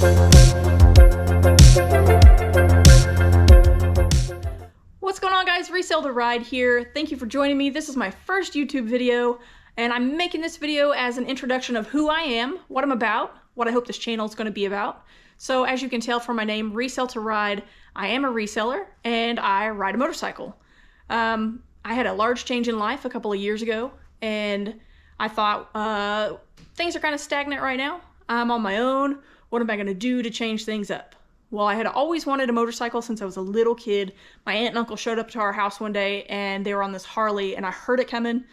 What's going on, guys? Resell to Ride here. Thank you for joining me. This is my first YouTube video, and I'm making this video as an introduction of who I am, what I'm about, what I hope this channel is going to be about. So as you can tell from my name, Resell to Ride, I am a reseller and I ride a motorcycle. I had a large change in life a couple of years ago, and I thought things are kind of stagnant right now. I'm on my own. What am I going to do to change things up? Well, I had always wanted a motorcycle since I was a little kid. My aunt and uncle showed up to our house one day and they were on this Harley, and I heard it coming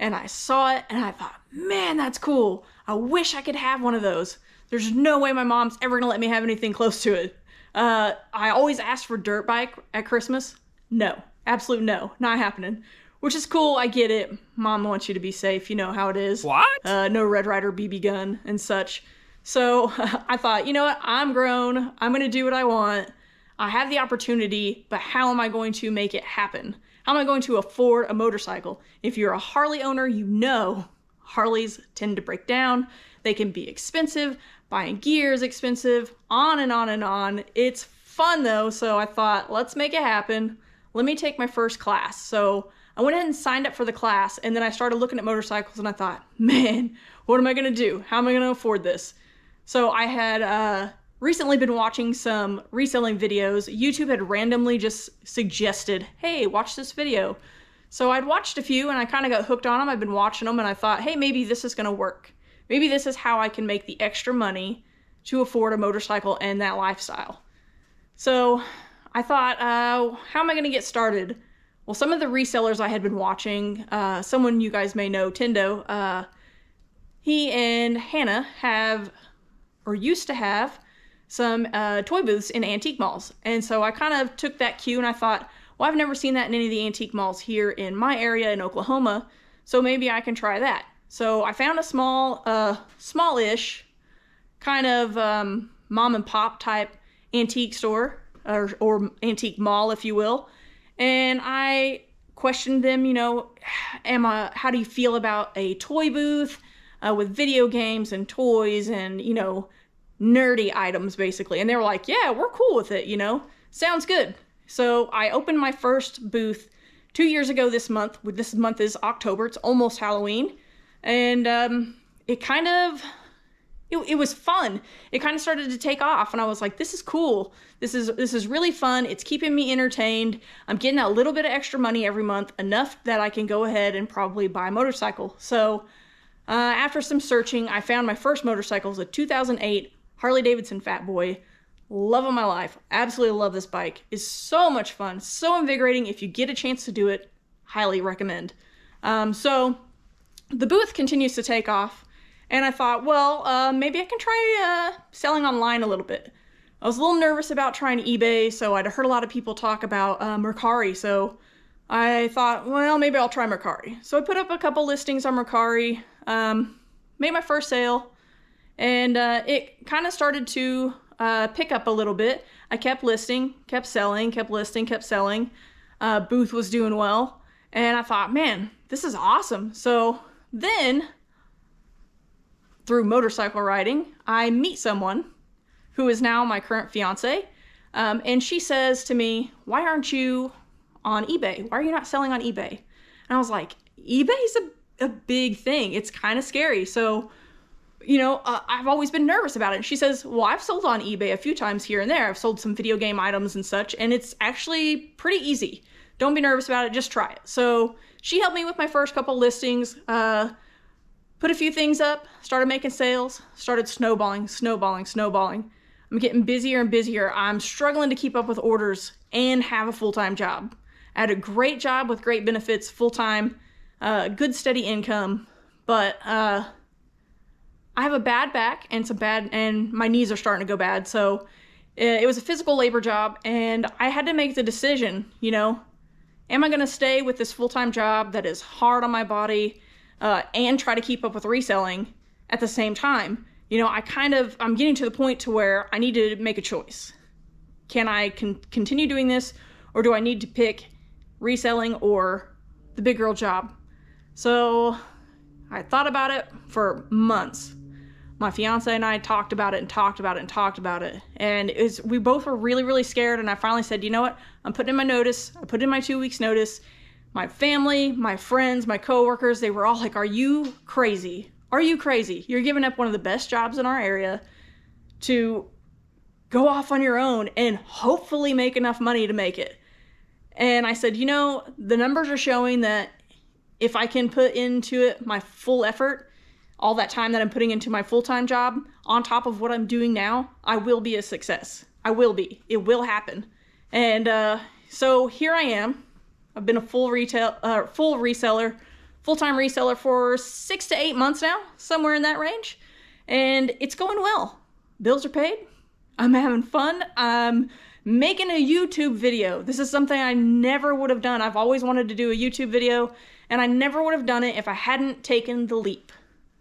and I saw it and I thought, man, that's cool. I wish I could have one of those. There's no way my mom's ever gonna let me have anything close to it. I always asked for dirt bike at Christmas. No, absolute no, not happening. Which is cool, I get it. Mom wants you to be safe, you know how it is. What? No Red Ryder BB gun and such. So I thought, you know what, I'm grown, I'm gonna do what I want. I have the opportunity, but how am I going to make it happen? How am I going to afford a motorcycle? If you're a Harley owner, you know Harleys tend to break down. They can be expensive, buying gear is expensive, on and on and on. It's fun though, so I thought, let's make it happen. Let me take my first class. So I went ahead and signed up for the class, and then I started looking at motorcycles and I thought, man, what am I gonna do? How am I gonna afford this? So I had recently been watching some reselling videos. YouTube had randomly just suggested, hey, watch this video. So I'd watched a few and I kind of got hooked on them. I've been watching them and I thought, hey, maybe this is gonna work. Maybe this is how I can make the extra money to afford a motorcycle and that lifestyle. So I thought, how am I gonna get started? Well, some of the resellers I had been watching, someone you guys may know, Tendo, he and Hannah have, or used to have, some toy booths in antique malls. And so I kind of took that cue and I thought, well, I've never seen that in any of the antique malls here in my area in Oklahoma, so maybe I can try that. So I found a smallish kind of mom and pop type antique store, or antique mall, if you will. And I questioned them, you know, how do you feel about a toy booth with video games and toys and, you know, nerdy items basically? And they were like, yeah, we're cool with it, you know, sounds good. So I opened my first booth 2 years ago this month. This month is October, it's almost Halloween. And it was fun. It kind of started to take off and I was like, this is cool. This is really fun. It's keeping me entertained. I'm getting a little bit of extra money every month, enough that I can go ahead and probably buy a motorcycle. So after some searching, I found my first motorcycle. It was a 2008 Harley Davidson Fat Boy. Love of my life. Absolutely love this bike. It's so much fun, so invigorating. If you get a chance to do it, highly recommend. So the booth continues to take off, and I thought, well, maybe I can try selling online a little bit. I was a little nervous about trying eBay, so I'd heard a lot of people talk about Mercari, so I thought, well, maybe I'll try Mercari. So I put up a couple listings on Mercari, made my first sale, and it kind of started to pick up a little bit. I kept listing, kept selling, kept listing, kept selling. Booth was doing well, and I thought, man, this is awesome. So then, through motorcycle riding, I meet someone who is now my current fiance, and she says to me, why aren't you on eBay? Why are you not selling on eBay? And I was like, eBay's a big thing. It's kind of scary. So, you know, I've always been nervous about it. And she says, well, I've sold on eBay a few times here and there. I've sold some video game items and such, and it's actually pretty easy. Don't be nervous about it. Just try it. So she helped me with my first couple listings, put a few things up, started making sales, started snowballing. I'm getting busier and busier. I'm struggling to keep up with orders and have a full-time job. I had a great job with great benefits, full-time, good steady income, but I have a bad back and my knees are starting to go bad. So it was a physical labor job, and I had to make the decision, you know, am I going to stay with this full-time job that is hard on my body and try to keep up with reselling at the same time? You know, I'm getting to the point to where I need to make a choice. Can I continue doing this, or do I need to pick reselling or the big girl job? So I thought about it for months. My fiance and I talked about it and talked about it and talked about it. And we both were really, really scared. And I finally said, you know what? I'm putting in my notice. I put in my 2 weeks notice. My family, my friends, my coworkers, they were all like, are you crazy? Are you crazy? You're giving up one of the best jobs in our area to go off on your own and hopefully make enough money to make it. And I said, you know, the numbers are showing that if I can put into it my full effort, all that time that I'm putting into my full-time job, on top of what I'm doing now, I will be a success. I will be. It will happen. And so here I am. I've been a full-time reseller for 6 to 8 months now, somewhere in that range. And it's going well. Bills are paid. I'm having fun. I'm making a YouTube video. This is something I never would have done. I've always wanted to do a YouTube video, and I never would have done it if I hadn't taken the leap.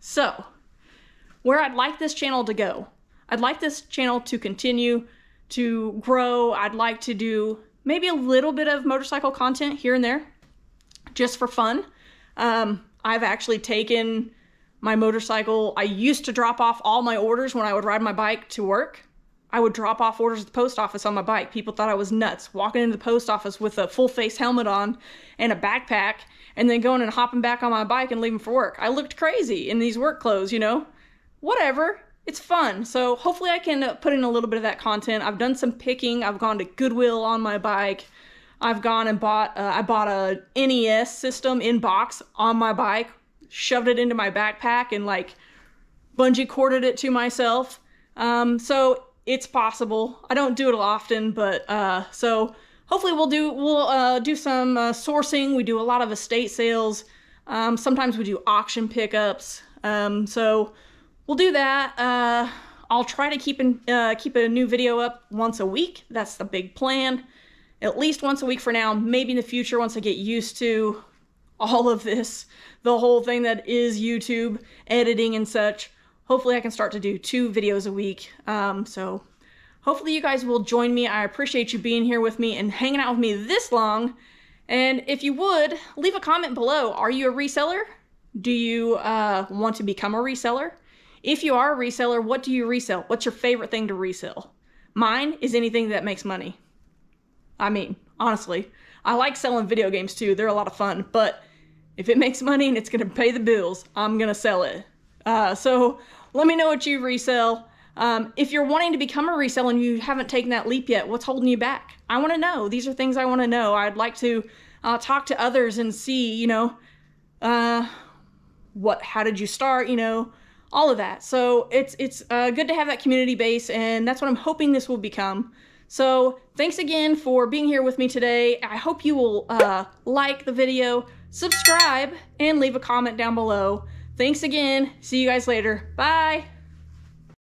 So, where I'd like this channel to go, I'd like this channel to continue to grow. I'd like to do maybe a little bit of motorcycle content here and there, just for fun. I've actually taken my motorcycle. I used to drop off all my orders when I would ride my bike to work. I would drop off orders at the post office on my bike. People thought I was nuts, walking into the post office with a full face helmet on and a backpack, and then going and hopping back on my bike and leaving for work. I looked crazy in these work clothes, you know? Whatever. It's fun. So hopefully I can put in a little bit of that content. I've done some picking. I've gone to Goodwill on my bike. I've gone and bought a NES system in box on my bike, shoved it into my backpack, and like bungee corded it to myself. So it's possible. I don't do it often, but so hopefully we'll do some sourcing. We do a lot of estate sales. Sometimes we do auction pickups. So we'll do that. I'll try to keep a new video up once a week. That's the big plan. At least once a week for now. Maybe in the future, once I get used to all of this, the whole thing that is YouTube, editing and such. Hopefully I can start to do 2 videos a week. So hopefully you guys will join me. I appreciate you being here with me and hanging out with me this long. And if you would, leave a comment below. Are you a reseller? Do you want to become a reseller? If you are a reseller, what do you resell? What's your favorite thing to resell? Mine is anything that makes money. I mean, honestly, I like selling video games too. They're a lot of fun. But if it makes money and it's going to pay the bills, I'm going to sell it. So let me know what you resell. If you're wanting to become a reseller and you haven't taken that leap yet, what's holding you back? I want to know. These are things I want to know. I'd like to talk to others and see, you know, how did you start, you know, all of that. So it's good to have that community base, and that's what I'm hoping this will become. So thanks again for being here with me today. I hope you will like the video, subscribe, and leave a comment down below. Thanks again. See you guys later. Bye.